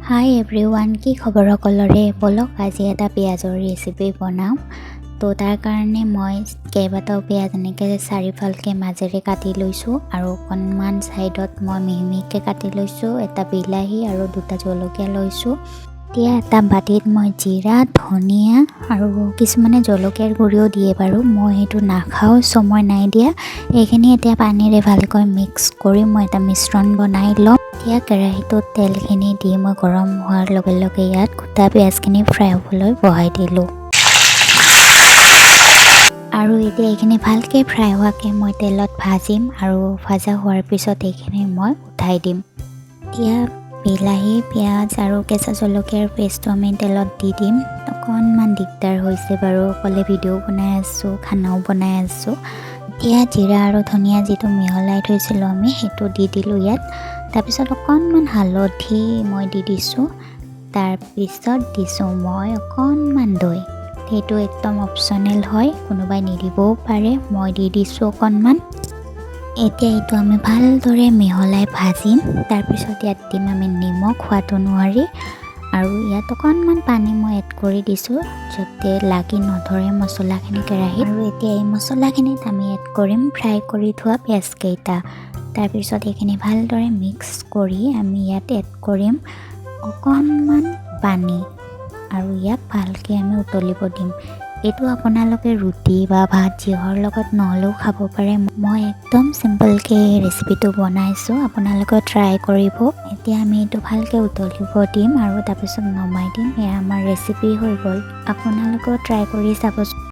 হাই everyone, কি খবৰ সকলোৰে? বলক আজি এটা পিঁয়াজৰ ৰেচিপি বনাওঁ। তো তাৰ কাৰণে মই কেইবাটাও পিঁয়াজ এনেকৈ চাৰিফালকৈ মাজেৰে কাটি লৈছোঁ আৰু অকণমান ছাইডত মই মিহি মিহিকৈ কাটি লৈছোঁ। এটা বিলাহী আৰু দুটা জলকীয়া লৈছোঁ। এতিয়া এটা বাতিত মই জিৰা, ধনিয়া আৰু কিছুমানে জলকীয়াৰ গুড়িও দিয়ে বাৰু। মই সেইটো নাখাওঁ, চ' মই নাই দিয়া। এইখিনি এতিয়া পানীৰে ভালকৈ মিক্স কৰি মই এটা মিশ্ৰণ বনাই ল'ম। এতিয়া কেৰাহীটোত তেলখিনি দি মই গৰম হোৱাৰ লগে লগে ইয়াত গোটা পিঁয়াজখিনি ফ্ৰাই হ'বলৈ বহাই দিলোঁ। আৰু এতিয়া এইখিনি ভালকৈ ফ্ৰাই হোৱাকৈ মই তেলত ভাজিম আৰু ভজা হোৱাৰ পিছত এইখিনি মই উঠাই দিম। এতিয়া বিলাহী, পিঁয়াজ আৰু কেঁচা জলকীয়াৰ পেষ্টটো আমি তেলত দি দিম। অকণমান দিগদাৰ হৈছে বাৰু, অকলে ভিডিঅ' বনাই আছোঁ, খানাও বনাই আছোঁ। এতিয়া জিৰা আৰু ধনিয়া যিটো মিহলাই থৈছিলোঁ আমি, সেইটো দি দিলোঁ ইয়াত। তাৰপিছত অকণমান হালধি মই দি দিছোঁ। তাৰপিছত দিছোঁ মই অকণমান দৈ। সেইটো একদম অপশ্যনেল হয়, কোনোবাই নিদিবও পাৰে, মই দি দিছোঁ অকণমান। এতিয়া এইটো আমি ভালদৰে মিহলাই ভাজিম। তাৰপিছত ইয়াত দিম আমি নিমখ সোৱাদ অনুসৰি আৰু ইয়াত অকণমান পানী মই এড কৰি দিছোঁ যাতে লাগি নধৰে মছলাখিনি কেৰাহীত। আৰু এতিয়া এই মছলাখিনিত আমি এড কৰিম ফ্ৰাই কৰি থোৱা পিঁয়াজকেইটা। তাৰপিছত এইখিনি ভালদৰে মিক্স কৰি আমি ইয়াত এড কৰিম অকণমান পানী আৰু ইয়াক ভালকৈ আমি উতলিব দিম। এইটো আপোনালোকে ৰুটি বা ভাত যিহৰ লগত নহ'লেও খাব পাৰে। মই একদম চিম্পলকৈ ৰেচিপিটো বনাইছোঁ, আপোনালোকে ট্ৰাই কৰিব। এতিয়া আমি এইটো ভালকৈ উতলিব দিম আৰু তাৰপিছত নমাই দিম। এয়া আমাৰ ৰেচিপি হৈ গ'ল, আপোনালোকেও ট্ৰাই কৰি চাবচোন।